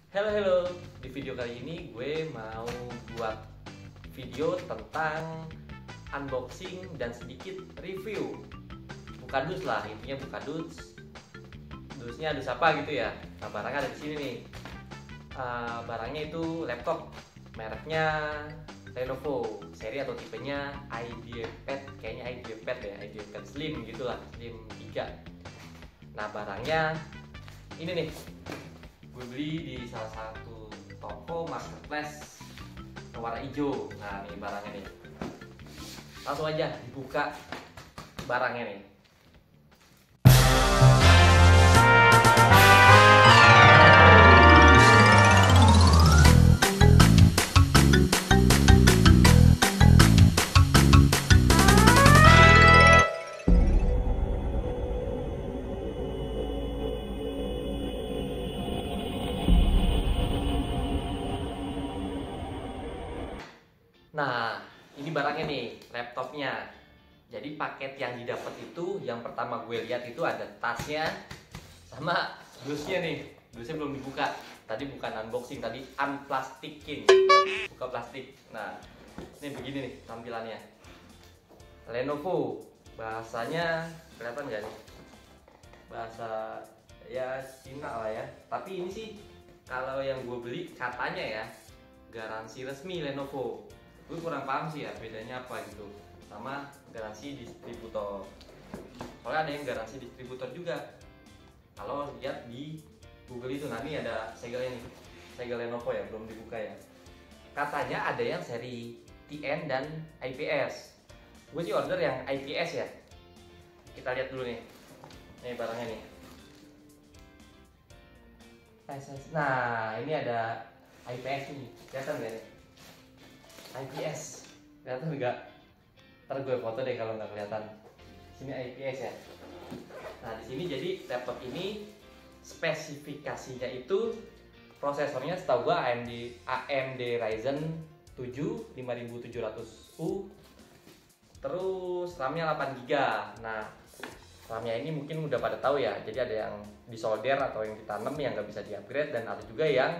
Halo, di video kali ini gue mau buat video tentang unboxing dan sedikit review. Buka dus lah, intinya buka dus. Dusnya dus apa gitu ya. Nah, barangnya ada di sini nih. Barangnya itu laptop, mereknya Lenovo, seri atau tipenya IdeaPad, kayaknya IdeaPad ya, IdeaPad Slim gitulah, Slim 3. Nah, barangnya ini nih, gue beli di salah satu toko marketplace warna hijau. Nah, nih barangnya nih, langsung aja dibuka barangnya nih. Nah, ini barangnya nih, laptopnya. Jadi paket yang didapat itu, yang pertama gue lihat itu ada tasnya sama dusnya nih. Dusnya belum dibuka. Tadi bukan unboxing, tadi unplastiking. Buka plastik. Nah, ini begini nih tampilannya. Lenovo, bahasanya kelihatan nggak nih? Bahasa ya Cina lah ya. Tapi ini sih kalau yang gue beli katanya ya garansi resmi Lenovo. Gue kurang paham sih ya bedanya apa gitu sama garansi distributor. Soalnya ada yang garansi distributor juga. Kalau lihat di Google itu, nanti ada segelnya nih, segel Lenovo ya, belum dibuka ya. Katanya ada yang seri TN dan IPS. Gue sih order yang IPS ya. Kita lihat dulu nih. Nih barangnya nih. Nah, ini ada IPS nih. Kelihatan nggak nih? IPS, kelihatan enggak? Ntar gue foto deh kalau nggak kelihatan. Sini IPS ya. Nah, di sini jadi laptop ini spesifikasinya itu prosesornya setahu gue AMD Ryzen 7 5700U. Terus RAM-nya 8GB. Nah, RAM-nya ini mungkin udah pada tahu ya. Jadi ada yang disolder atau yang ditanam yang nggak bisa di-upgrade, dan ada juga yang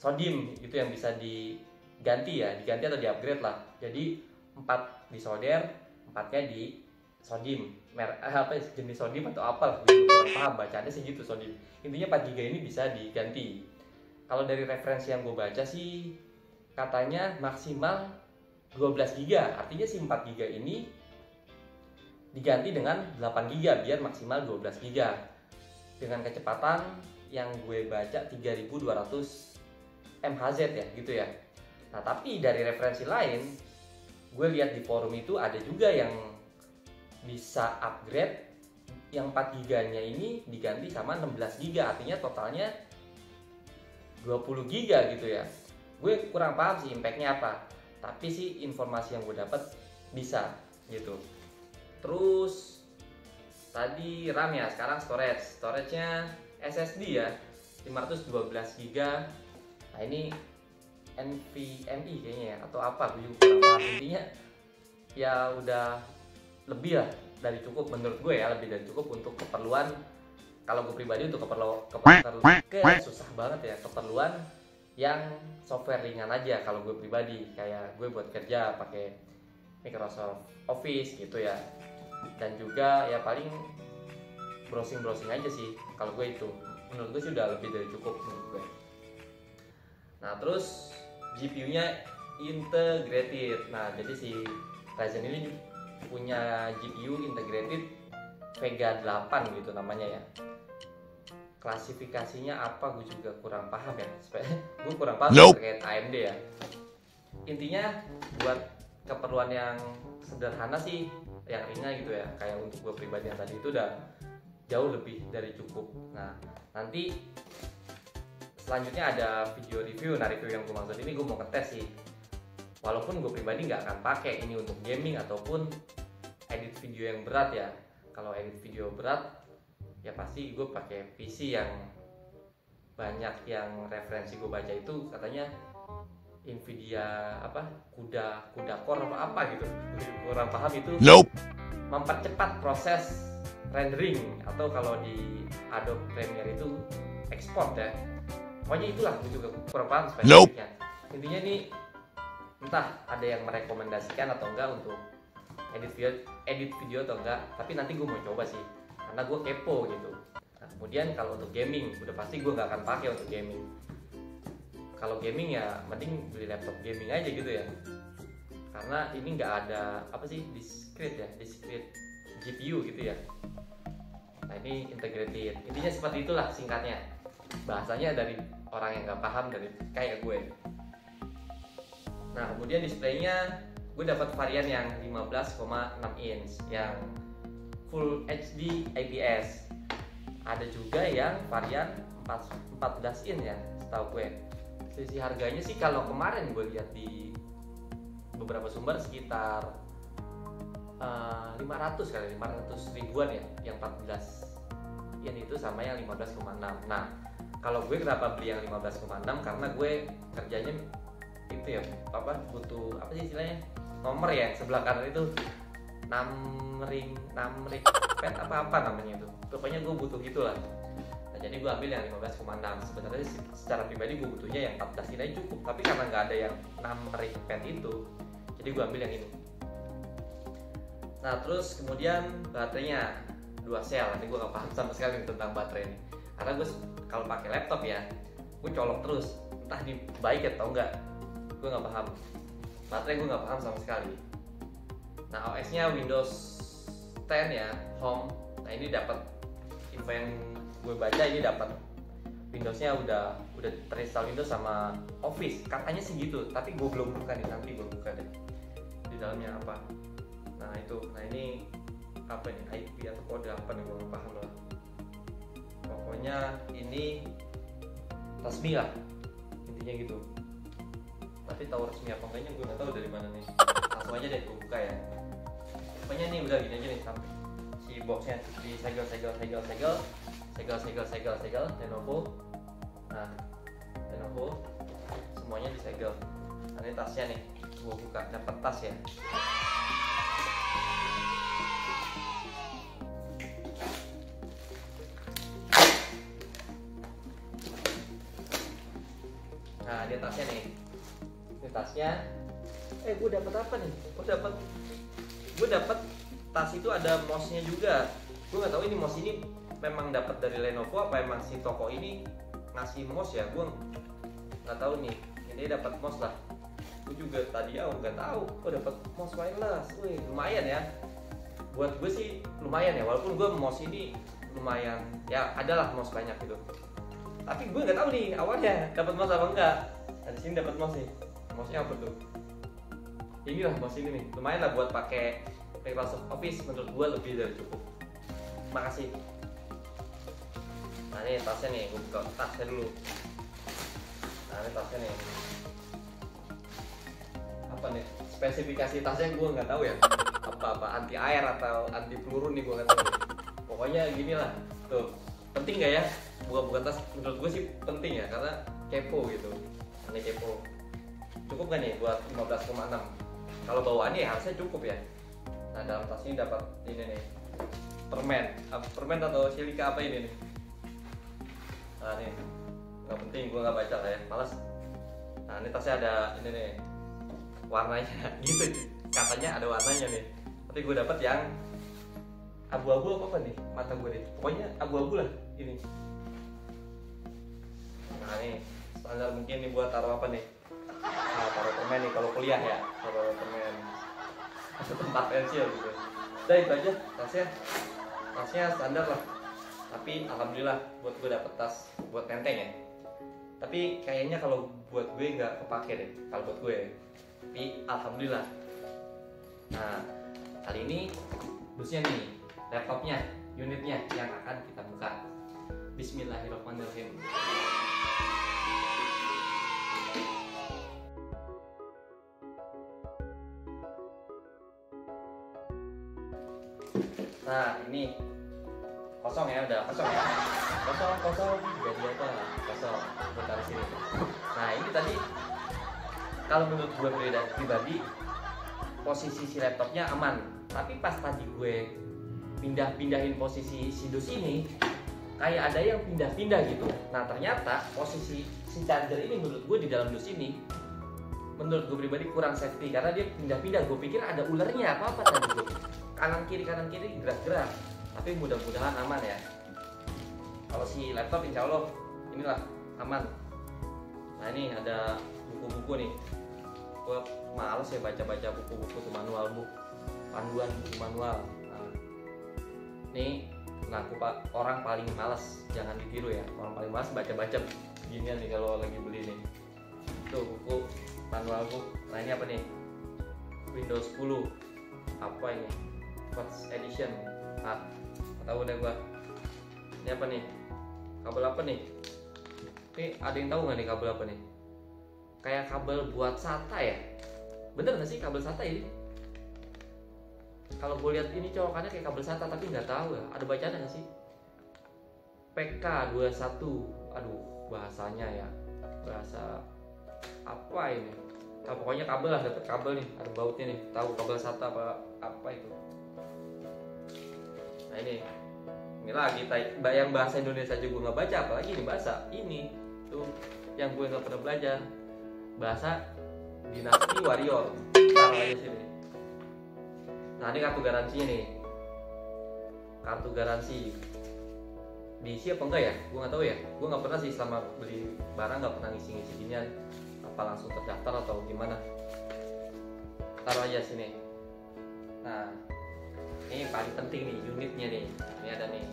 SODIMM, itu yang bisa diganti atau di-upgrade lah. Jadi 4 disolder, 4-nya di SODIMM. Apa jenis SODIMM atau apa? Gue kurang paham, bacaannya sih gitu SODIMM. Intinya 4GB ini bisa diganti. Kalau dari referensi yang gue baca sih katanya maksimal 12GB. Artinya si 4GB ini diganti dengan 8GB biar maksimal 12GB. Dengan kecepatan yang gue baca 3200 MHz ya, gitu ya. Nah, tapi dari referensi lain, gue lihat di forum itu ada juga yang bisa upgrade yang 4GB-nya ini diganti sama 16GB, artinya totalnya 20GB gitu ya. Gue kurang paham sih impact-nya apa, tapi sih informasi yang gue dapat bisa gitu. Terus tadi RAM ya, sekarang storage-nya SSD ya, 512GB. Nah, ini NVMe kayaknya ya, atau apa, gue juga kurang paham. Intinya ya udah lebih lah dari cukup menurut gue ya, lebih dari cukup untuk keperluan. Kalau gue pribadi untuk susah banget ya, keperluan yang software ringan aja. Kalau gue pribadi kayak gue buat kerja pakai Microsoft Office gitu ya, dan juga ya paling browsing aja sih. Kalau gue itu menurut gue sih udah lebih dari cukup menurut gue. Nah, terus GPU-nya integrated. Nah, jadi si Ryzen ini punya GPU integrated Vega 8 gitu namanya ya. Klasifikasinya apa gue juga kurang paham ya. Gue kurang paham terkait AMD ya. Intinya buat keperluan yang sederhana sih, yang ringan gitu ya, kayak untuk gue pribadi yang tadi itu udah jauh lebih dari cukup. Nah, nanti selanjutnya ada video review. Nah, review yang gue maksud ini gue mau ngetes sih. Walaupun gue pribadi nggak akan pakai ini untuk gaming ataupun edit video yang berat ya. Kalau edit video berat ya pasti gue pakai PC yang banyak yang referensi gue baca itu katanya Nvidia apa kuda core apa gitu. Kurang paham itu. Mempercepat proses rendering, atau kalau di Adobe Premiere itu export ya. Pokoknya itulah, gue juga kurang paham spesifiknya. Intinya nih, entah ada yang merekomendasikan atau enggak untuk edit video atau enggak, tapi nanti gue mau coba sih karena gue kepo gitu. Nah, kemudian kalau untuk gaming udah pasti gue nggak akan pakai untuk gaming. Kalau gaming ya mending beli laptop gaming aja gitu ya, karena ini nggak ada apa sih, discrete GPU gitu ya. Nah ini integrated, intinya seperti itulah singkatnya, bahasanya dari orang yang nggak paham, dari kayak gue. Nah kemudian displaynya gue dapat varian yang 15,6 inch yang Full HD IPS. Ada juga yang varian 14 inch ya, setahu gue. Sisi harganya sih kalau kemarin gue lihat di beberapa sumber sekitar 500 ribuan ya, yang 14 inch itu sama yang 15,6. Nah kalau gue kenapa beli yang 15,6, karena gue kerjanya itu ya apa, butuh apa sih istilahnya, nomor ya sebelah kanan itu 6 ring pad apa namanya itu, pokoknya gue butuh gitulah. Nah jadi gue ambil yang 15,6. Sebenarnya secara pribadi gue butuhnya yang 14 ini aja cukup, tapi karena nggak ada yang 6 ring pad itu, jadi gue ambil yang ini. Nah terus kemudian baterainya 2 sel. Ini gue nggak paham sama sekali tentang baterai ini, karena gue kalau pakai laptop ya gue colok terus, entah ini baik atau enggak, gue nggak paham. Baterai gue nggak paham sama sekali. Nah OS-nya Windows 10 ya, Home. Nah ini dapat info yang gue baca, ini dapat Windows-nya udah terinstall Windows sama Office, katanya sih gitu. Tapi gue belum buka nih, nanti gue buka deh di dalamnya apa. Nah itu, nah ini apa nih, IP atau kode apa nih, gue nggak paham lah. Pokoknya ini resmi lah, intinya gitu. Tapi tahu resmi apa enggaknya gue nggak tahu dari mana nih. Langsung aja deh gue buka ya. Pokoknya nih udah gini aja nih, sampai si boxnya disegel Lenovo. Nah Lenovo semuanya disegel. Nah ini tasnya nih, gue buka, dapat tas ya. Nah dia tasnya nih, ini tasnya. Gue dapat apa nih? Gue dapat tas itu ada mouse-nya juga. Gue nggak tahu ini mouse ini memang dapat dari Lenovo apa emang si toko ini ngasih mouse ya. Gue nggak tahu nih. Ini dapat mouse lah. Gue juga tadi nggak tahu. Dapat mouse wireless. Wih lumayan ya. Buat gue sih lumayan ya. Walaupun gue mouse ini lumayan ya, adalah mouse banyak gitu. Tapi gue nggak tahu nih awalnya dapat mouse apa enggak. Nah, di sini dapat mouse nih. Mouse-nya apa tuh? Inilah mouse ini nih. Lumayan lah buat pakai Microsoft Office, menurut gue lebih dari cukup. Makasih. Nah ini tasnya nih, gue buka tasnya dulu. Nah ini tasnya nih. Apa nih? Spesifikasi tasnya gue nggak tahu ya. Apa anti air atau anti peluru nih gue nggak tahu. Pokoknya gini lah. Tuh, penting nggak ya? Buka tas, menurut gue sih penting ya, karena kepo gitu. Ini kepo. Cukup gak nih buat 15,6? Kalau bawaannya ya harusnya cukup ya. Nah dalam tas ini dapat ini nih, permen atau silika apa ini nih. Nah nih, nggak penting, gue nggak baca lah ya, malas. Nah ini tasnya ada ini nih, warnanya gitu, katanya ada warnanya nih. Tapi gue dapat yang abu-abu apa nih, mata gue deh. Pokoknya abu-abu lah ini. Nah nih standar mungkin nih buat taruh apa nih? Nah, taruh permen nih kalau kuliah ya, taruh permen atau tempat pensil gitu. Udah itu aja tasnya standar lah. Tapi alhamdulillah buat gue dapet tas buat tenteng ya. Tapi kayaknya kalau buat gue nggak kepake deh kalau buat gue. Tapi alhamdulillah. Nah kali ini busnya nih, laptopnya, unitnya yang akan kita buka. Bismillahirrahmanirrahim. Nah ini kosong ya, udah kosong ya, kosong jadi apa, kosong, gue taruh sini. Nah ini tadi kalau menurut gue pribadi posisi si laptopnya aman, tapi pas tadi gue pindahin posisi si dus ini, kayak ada yang pindah-pindah gitu. Nah ternyata posisi si charger ini menurut gue di dalam dus ini, menurut gue pribadi kurang safety karena dia pindah-pindah. Gue pikir ada ularnya apa tadi gue, kanan kiri gerak-gerak. Tapi mudah-mudahan aman ya. Kalau si laptop insya Allah inilah aman. Nah ini ada buku-buku nih. Gue males ya baca-baca buku-buku tuh, manual book, panduan buku manual. Nah, nih ngaku orang paling malas, jangan ditiru ya. Orang paling malas baca-baca ginian nih kalau lagi beli nih. Tuh buku manual book. Nah ini apa nih? Windows 10. Apa ini? First edition. Ah, tahu deh gua. Ini apa nih? Kabel apa nih? Ini ada yang tahu nggak nih kabel apa nih? Kayak kabel buat SATA ya? Bener nggak sih kabel SATA ini? Kalau gue lihat ini colokannya kayak kabel SATA tapi nggak tahu ya. Ada bacaan nggak sih? PK21. Aduh bahasanya ya. Bahasa apa ini? Nah, pokoknya kabel lah, dapet kabel nih. Ada bautnya nih. Tahu kabel SATA apa itu? Nah ini lagi yang bahasa Indonesia juga gue nggak baca, apalagi ini bahasa ini tuh yang gue nggak pernah belajar, bahasa Dinasti Warrior. Taruh aja sini. Nah ini kartu garansinya nih, kartu garansi diisi apa enggak ya? Gue nggak tahu ya. Gue nggak pernah sih selama beli barang nggak pernah ngisi ginian. Apa langsung terdaftar atau gimana? Taruh aja sini. Nah ini paling penting nih unitnya nih. Ini ada nih.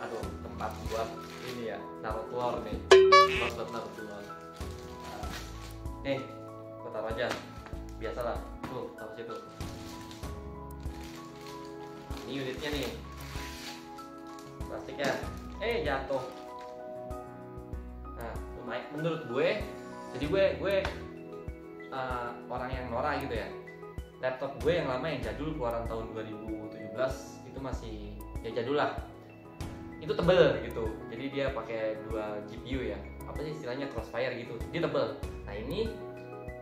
Aduh tempat buat ini ya, naruh telur nih. Buat naruh telur. Nah, nih gue taruh aja. Biasalah. Tuh taruh situ. Ini unitnya nih. Plastiknya. Jatuh. Nah lumayan menurut gue. Jadi gue orang yang norak gitu ya. Laptop gue yang lama yang jadul keluaran tahun 2017 itu masih ya jadul lah. Itu tebel gitu. Jadi dia pakai 2 GPU ya. Apa sih istilahnya, Crossfire gitu. Dia tebel. Nah ini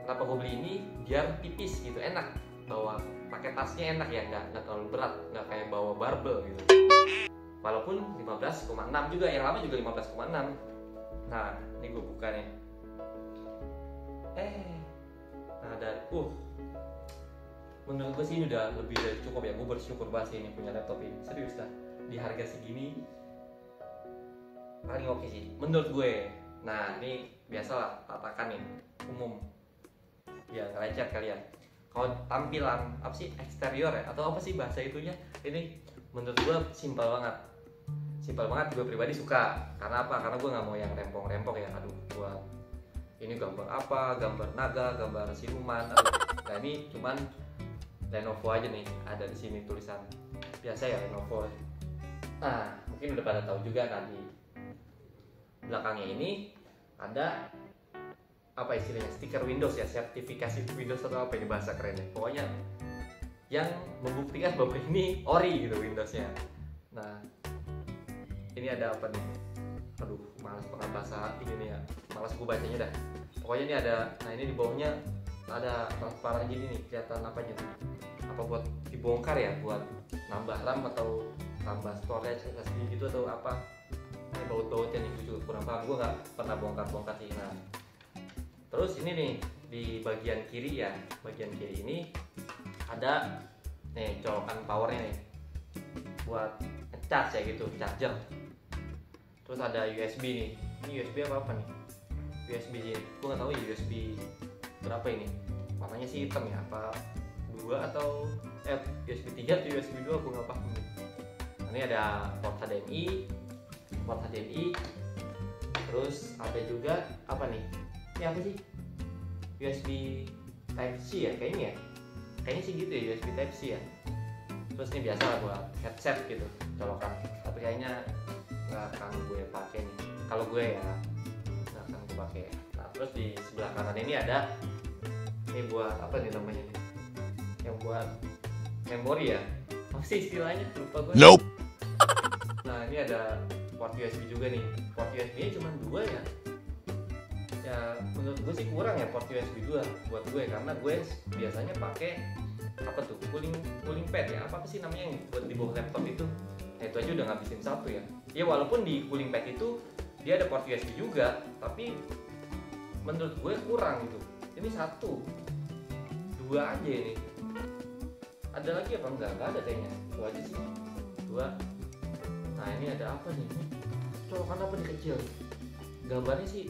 kenapa gue beli ini biar tipis gitu, enak bawa, pakai tasnya enak ya, nggak terlalu berat, nggak kayak bawa barbel gitu. Walaupun 15,6 juga, yang lama juga 15,6. Nah ini gue buka nih. Nah ada menurut gue sih ini udah lebih dari cukup ya. Gue bersyukur banget sih ini punya laptop ini, serius dah. Di harga segini paling oke sih menurut gue. Nah ini biasalah tatakan nih umum ya, ngelecet kalian. Kalau tampilan apa sih, eksterior ya atau apa sih bahasa itunya, ini menurut gue simpel banget. Gue pribadi suka. Karena apa? Karena gue nggak mau yang rempong-rempong ya. Aduh buat ini gambar apa, gambar naga, gambar siluman. Nah ini cuman Lenovo aja nih, ada di sini tulisan biasa ya Lenovo. Nah mungkin udah pada tahu juga kan, di belakangnya ini ada apa istilahnya, stiker Windows ya, sertifikasi Windows atau apa ini bahasa kerennya. Pokoknya yang membuktikan bahwa ini ori gitu Windowsnya. Nah ini ada apa nih? Aduh malas banget bahasa ini nih ya, malas gue bacanya dah. Pokoknya ini ada, nah ini di bawahnya ada transparan gini nih, kelihatan apanya tuh, apa buat dibongkar ya, buat nambah RAM atau tambah storage SSD gitu atau apa. Ini baut-bautnya nih, gue juga kurang paham, gue nggak pernah bongkar sih. Nah terus ini nih di bagian kiri ya, bagian kiri ini ada nih colokan powernya nih buat ngecas ya gitu, charger. Terus ada USB nih, ini USB apa nih, USB sih, gue nggak tahu ya USB berapa ini, warnanya sih hitam ya, apa 2 atau USB 3 atau USB 2, gue nggak paham. Nah, ini ada port HDMI, terus ada juga apa nih, ini apa sih, USB Type C ya kayaknya sih gitu ya, USB Type C ya. Terus ini biasa lah buat headset gitu, colokan, tapi kayaknya nggak akan gue pakai nih, kalau gue ya nggak akan gue pakai. Nah terus di sebelah kanan ini ada ini buat apa nih namanya nih, yang buat memori ya, apa sih istilahnya, lupa gue. Nope. Nah ini ada port USB juga nih, port USB nya cuma 2 ya. Ya menurut gue sih kurang ya port USB 2 buat gue, karena gue biasanya pakai apa tuh, cooling pad ya, apa sih namanya yang buat di bawah laptop itu, Nah itu aja udah ngabisin satu ya. Ya walaupun di cooling pad itu dia ada port USB juga, tapi menurut gue kurang gitu. Ini satu, dua aja ini. Ada lagi apa enggak? Enggak ada kayaknya. Itu aja sih. Dua. Nah ini ada apa nih? Colokan apa nih kecil? Gambarnya sih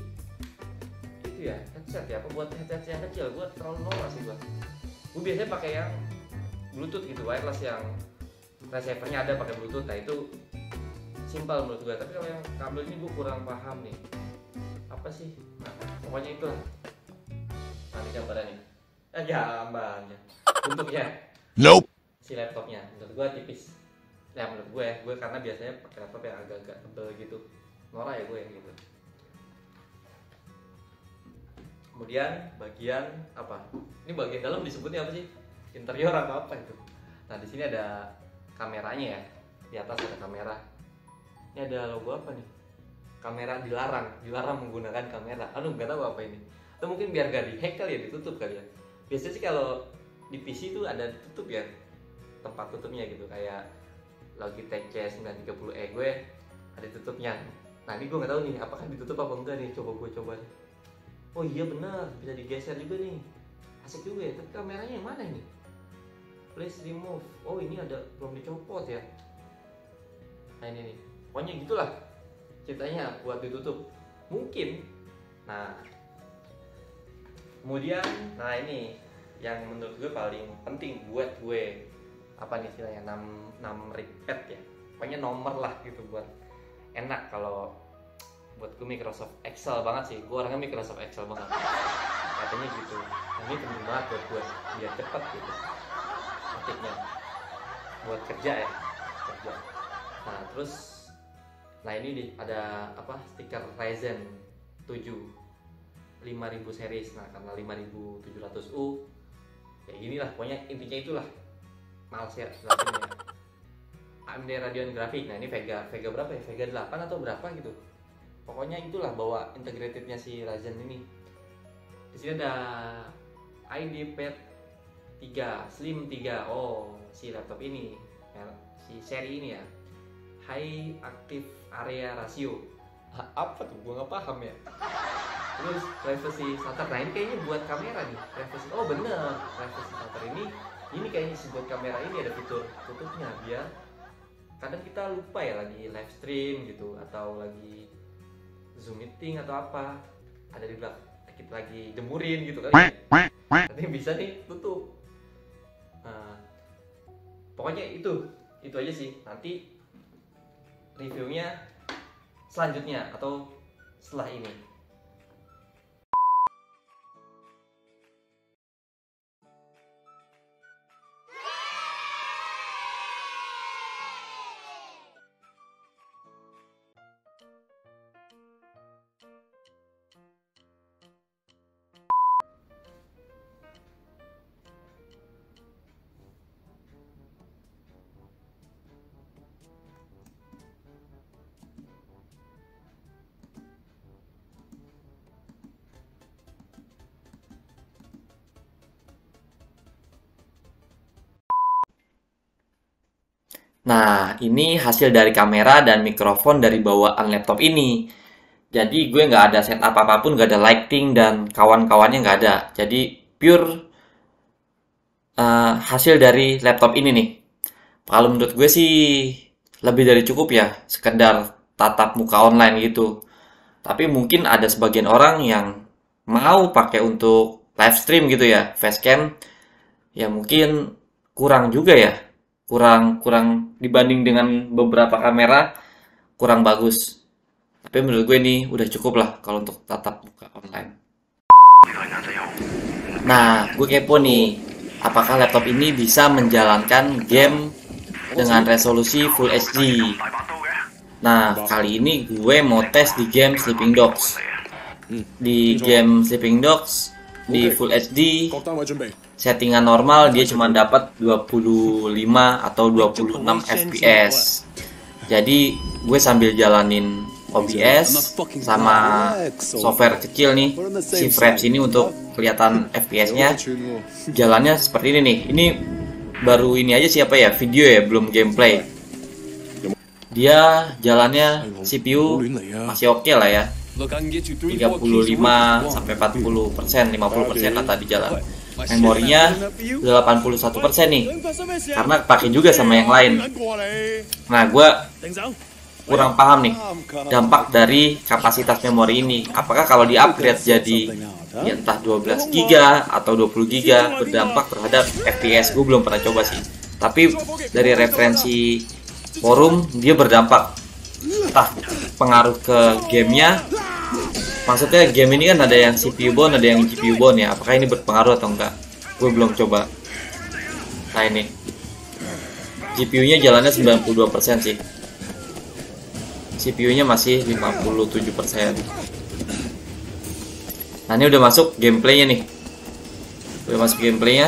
itu ya headset ya. Apa buat headset yang kecil? Gue terlalu norak sih gue. Gue biasanya pakai yang Bluetooth gitu, wireless yang receivernya ada pakai Bluetooth. Nah itu simpel menurut gue. Tapi kalau yang kabel ini gue kurang paham nih. Apa sih? Nah pokoknya itulah. Nah ini gambarannya. Gambarnya. Bentuknya. Nope. Si laptopnya menurut gue tipis. Ya menurut gue karena biasanya pakai laptop yang agak-agak tebel gitu. Norak ya gue gitu. Kemudian bagian apa? Ini bagian dalam disebutnya apa sih? Interior atau apa itu? Nah di sini ada kameranya ya. Di atas ada kamera. Ini ada logo apa nih? Kamera dilarang menggunakan kamera. Aduh nggak tahu apa ini. Atau mungkin biar gak dihack kali ya, ditutup kali ya. Biasanya sih kalau di PC itu ada tutup ya, tempat tutupnya gitu, kayak Logitech C930E gue ada tutupnya. Nah ini gue nggak tahu nih apakah ditutup apa enggak nih, coba nih. Oh iya benar, bisa digeser juga nih, asik juga ya. Tapi kameranya yang mana ini? Please remove. Oh ini ada belum dicopot ya. Nah ini nih, pokoknya gitulah ceritanya buat ditutup mungkin. Nah kemudian, nah ini yang menurut gue paling penting buat gue, apa nih istilahnya, 6 repeat ya, pokoknya nomor lah gitu, buat enak. Kalau buat gue Microsoft Excel banget sih, gue orangnya Microsoft Excel banget katanya gitu. Nah, ini penting banget buat gue biar cepet gitu ketiknya buat kerja ya, kerja. Nah terus, nah ini ada apa, stiker Ryzen 7 5000 series. Nah karena 5700U ya inilah, pokoknya intinya itulah. Males ya jelasinnya. AMD Radeon Graphics. Nah ini Vega berapa ya? Vega 8 atau berapa gitu. Pokoknya itulah, bawa integratednya si Ryzen ini. Di sini ada IdeaPad 3 Slim 3. Oh, si laptop ini, si seri ini ya. High Active Area Ratio. Apa tuh? Gua nggak paham ya. Terus privacy shutter. Nah ini kayaknya buat kamera nih. Privacy. Oh bener, privacy shutter ini kayaknya sih buat kamera. Ini ada fitur tutupnya biar kadang kita lupa ya lagi live stream gitu, atau lagi Zoom meeting atau apa, ada di belakang kita lagi jemurin gitu kan, nanti bisa nih tutup. Nah, pokoknya itu aja sih. Nanti reviewnya selanjutnya atau setelah ini. Nah, ini hasil dari kamera dan mikrofon dari bawaan laptop ini. Jadi gue nggak ada setup apapun, nggak ada lighting dan kawan-kawannya nggak ada. Jadi pure hasil dari laptop ini nih. Kalau menurut gue sih lebih dari cukup ya, sekedar tatap muka online gitu. Tapi mungkin ada sebagian orang yang mau pakai untuk live stream gitu ya, facecam, ya mungkin kurang juga ya. Kurang dibanding dengan beberapa kamera, kurang bagus. Tapi menurut gue ini udah cukup lah kalau untuk tatap muka online. Nah, gue kepo nih, apakah laptop ini bisa menjalankan game dengan resolusi Full HD? Nah, kali ini gue mau tes di game Sleeping Dogs. Di game Sleeping Dogs di Full HD, settingan normal dia cuma dapat 25 atau 26 fps. Jadi gue sambil jalanin OBS sama software kecil nih, si Fraps ini untuk kelihatan fps-nya. Jalannya seperti ini nih. Ini baru ini aja siapa ya, video ya, belum gameplay. dia jalannya CPU masih oke lah ya, 35 sampai 40%, 50% lah tadi jalan. Memorinya 81% nih, karena pakai juga sama yang lain. Nah, gue kurang paham nih dampak dari kapasitas memori ini. Apakah kalau di upgrade jadi ya entah 12 GB atau 20 GB berdampak terhadap FPS? Gue belum pernah coba sih. Tapi dari referensi forum dia berdampak, entah pengaruh ke gamenya. Maksudnya game ini kan ada yang CPU bound, ada yang GPU bound ya. Apakah ini berpengaruh atau enggak? Gue belum coba. Nah ini GPU-nya jalannya 92% sih. CPU-nya masih 57%. Nah ini udah masuk gameplaynya nih. Udah masuk gameplaynya.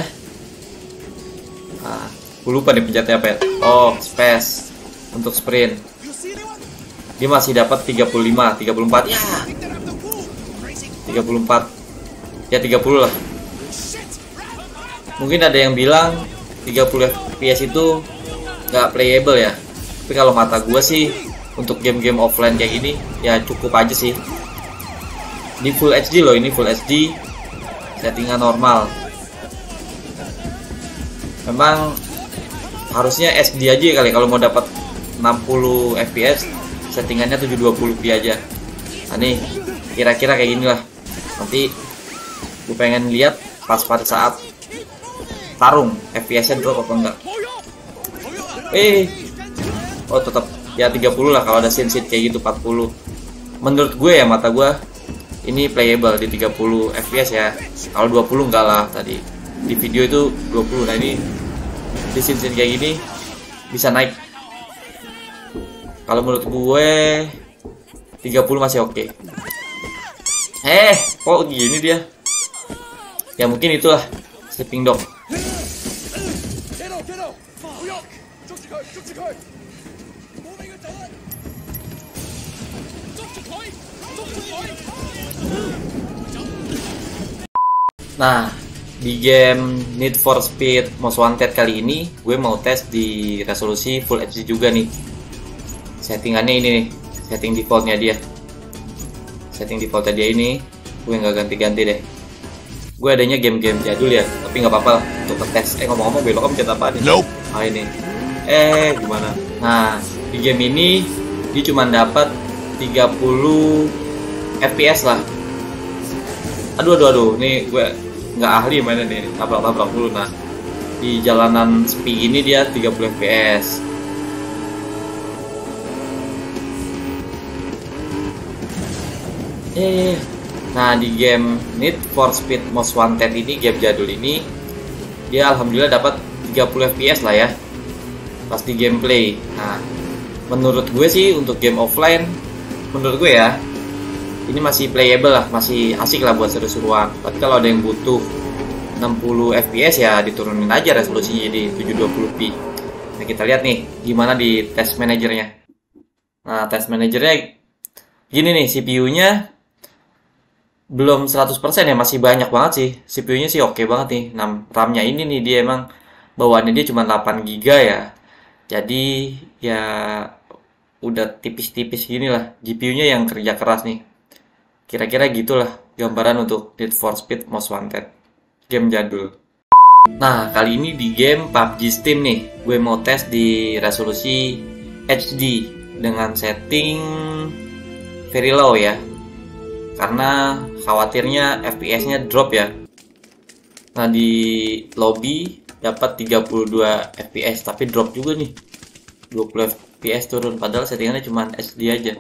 Nah, gue lupa nih pencetnya apa ya. Oh, space untuk sprint. Dia masih dapat 35, 34 ya. 34 ya 30 lah. Mungkin ada yang bilang 30 fps itu nggak playable ya, tapi kalau mata gue sih untuk game-game offline kayak gini ya cukup aja sih. Di Full HD loh, ini Full HD settingan normal. Memang harusnya SD aja kali kalau mau dapat 60 fps, settingannya 720p aja. Nah nih kira-kira kayak gini lah. Nanti gue pengen lihat pas pada saat tarung FPS-nya drop apa enggak. Oh tetap ya 30 lah kalau ada scene kayak gitu. 40 menurut gue ya, mata gue ini playable di 30 fps ya. Kalau 20 enggak lah, tadi di video itu 20. Nah ini di scene kayak gini bisa naik. Kalau menurut gue 30 masih oke. Kok gini dia? Ya mungkin itulah sleeping dog. Nah, di game Need for Speed Most Wanted kali ini gue mau tes di resolusi Full HD juga nih. Settingannya ini nih, setting defaultnya dia. Setting defaultnya dia ini gue nggak ganti-ganti deh. Gue adanya game-game jadul ya, tapi nggak apa-apa untuk ngetes. Ngomong-ngomong belok pencet apa nih? Nope. Ah ini. Gimana? Nah, di game ini dia cuma dapat 30 fps lah. Aduh, nih gue nggak ahli mainnya nih, tabrak-tabrak dulu. Nah, di jalanan sepi ini dia 30 fps. Nah, di game Need for Speed Most Wanted ini, game jadul ini, dia alhamdulillah dapat 30 fps lah ya pas di gameplay. Nah, menurut gue sih untuk game offline, menurut gue ya ini masih playable lah, masih asik lah buat seru-seruan. Tapi kalau ada yang butuh 60 fps ya diturunin aja resolusinya jadi 720p. Nah, kita lihat nih gimana di test manajernya. Nah, test manajernya gini nih, CPU-nya belum 100% ya, masih banyak banget sih. CPU-nya sih oke banget nih. Nah, RAM-nya ini nih dia emang bawaannya dia cuma 8 GB ya. Jadi ya udah tipis-tipis gini lah. GPU-nya yang kerja keras nih. Kira-kira gitulah gambaran untuk Need for Speed Most Wanted, game jadul. Nah, kali ini di game PUBG Steam nih, gue mau tes di resolusi HD dengan setting very low ya, karena khawatirnya FPS-nya drop ya. Nah, di lobby dapat 32 FPS tapi drop juga nih, 20 FPS turun, padahal settingannya cuma HD aja.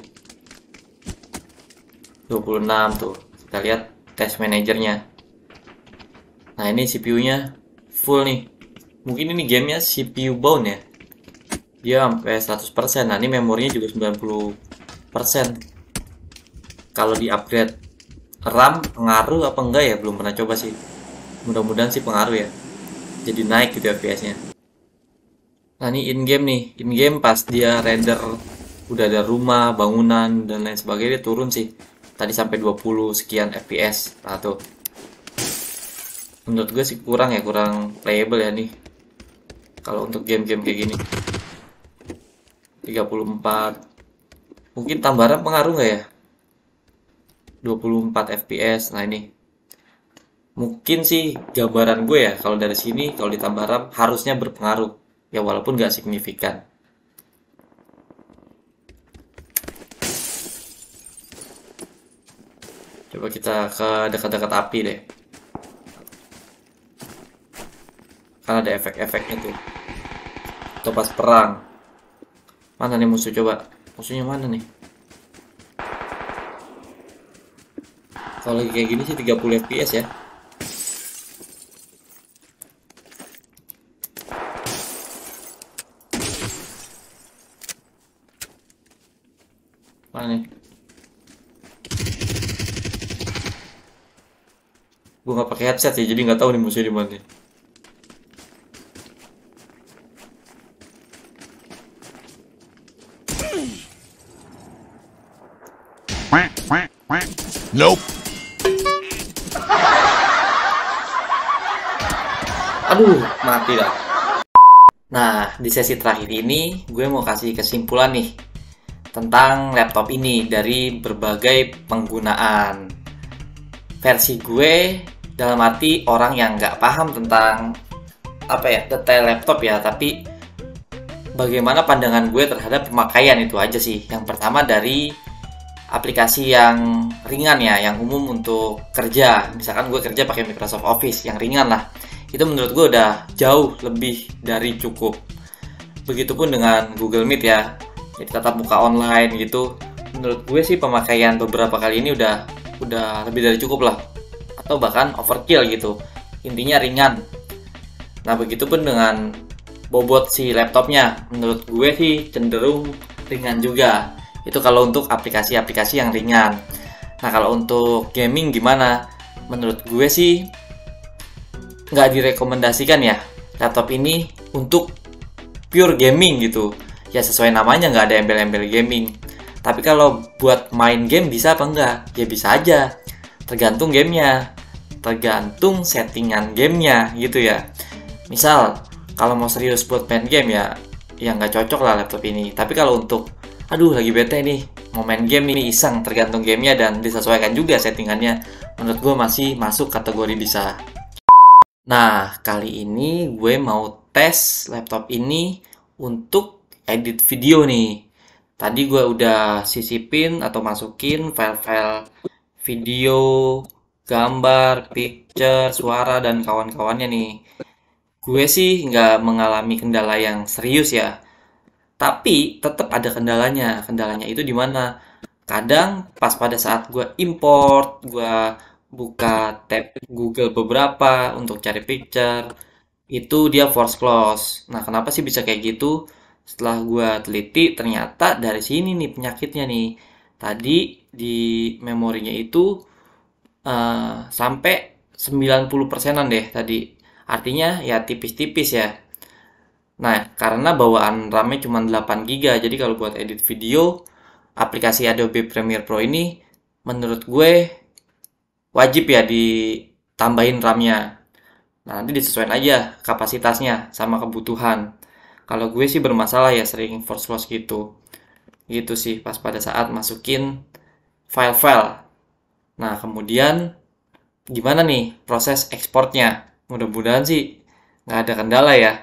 26 tuh. Kita lihat test manajernya. Nah, ini CPU-nya full nih. Mungkin ini gamenya CPU bound ya. Dia sampai 100%. Nah, ini memorinya juga 90%. Kalau di upgrade RAM pengaruh apa enggak ya? Belum pernah coba sih. Mudah-mudahan sih pengaruh ya. Jadi naik gitu FPS-nya. Nah, ini in game nih. In game pas dia render udah ada rumah, bangunan dan lain sebagainya, dia turun sih. Tadi sampai 20 sekian fps. Nah tuh, menurut gue sih kurang playable ya nih kalau untuk game-game kayak gini. 34. Mungkin tambah RAM pengaruh nggak ya? 24 fps. Nah ini mungkin sih gambaran gue ya, kalau dari sini kalau ditambah RAM harusnya berpengaruh ya, walaupun nggak signifikan. Coba kita ke dekat-dekat api deh, kan ada efek-efeknya tuh. Atau pas perang, mana nih musuh, coba musuhnya mana nih? Kalau lagi kayak gini sih 30 fps ya. Mana nih? Gue nggak pakai headset ya, jadi nggak tahu nih musuhnya di mana. Nope. Aduh, mati dah. Nah, di sesi terakhir ini gue mau kasih kesimpulan nih tentang laptop ini dari berbagai penggunaan. Versi gue dalam arti orang yang nggak paham tentang apa ya, detail laptop ya, tapi bagaimana pandangan gue terhadap pemakaian itu aja sih. Yang pertama dari aplikasi yang ringan ya, yang umum untuk kerja. Misalkan gue kerja pakai Microsoft Office yang ringan lah. Itu menurut gue udah jauh lebih dari cukup. Begitupun dengan Google Meet ya. Jadi tatap muka online gitu. Menurut gue sih pemakaian beberapa kali ini udah lebih dari cukup lah. Atau bahkan overkill gitu. Intinya ringan. Nah, begitupun dengan bobot si laptopnya. Menurut gue sih cenderung ringan juga. Itu kalau untuk aplikasi-aplikasi yang ringan. Nah, kalau untuk gaming gimana? Menurut gue sih nggak direkomendasikan ya laptop ini untuk pure gaming gitu. Ya sesuai namanya, nggak ada embel-embel gaming. Tapi kalau buat main game bisa apa enggak? Ya bisa aja. Tergantung gamenya. Tergantung settingan gamenya gitu ya. Misal, kalau mau serius buat main game ya nggak cocok lah laptop ini. Tapi kalau untuk aduh lagi bete nih, mau main game ini iseng, tergantung gamenya dan disesuaikan juga settingannya, menurut gue masih masuk kategori bisa. Nah, kali ini gue mau tes laptop ini untuk edit video nih. Tadi gue udah sisipin atau masukin file-file video, gambar, picture, suara, dan kawan-kawannya nih. Gue sih nggak mengalami kendala yang serius ya. Tapi tetap ada kendalanya. Kendalanya itu di mana? Kadang pas pada saat gue import, gue buka tab Google beberapa untuk cari picture, itu dia force close. Nah, kenapa sih bisa kayak gitu? Setelah gue teliti, ternyata dari sini nih penyakitnya nih. Tadi di memorinya itu sampai 90%-an deh tadi. Artinya ya tipis-tipis ya. Nah, karena bawaan RAM-nya cuma 8 GB, jadi kalau buat edit video, aplikasi Adobe Premiere Pro ini menurut gue wajib ya ditambahin RAM-nya. Nah, nanti disesuaikan aja kapasitasnya sama kebutuhan. Kalau gue sih bermasalah ya, sering force close gitu. Gitu sih pas pada saat masukin file-file. Nah, kemudian gimana nih proses ekspornya? Mudah-mudahan sih nggak ada kendala ya.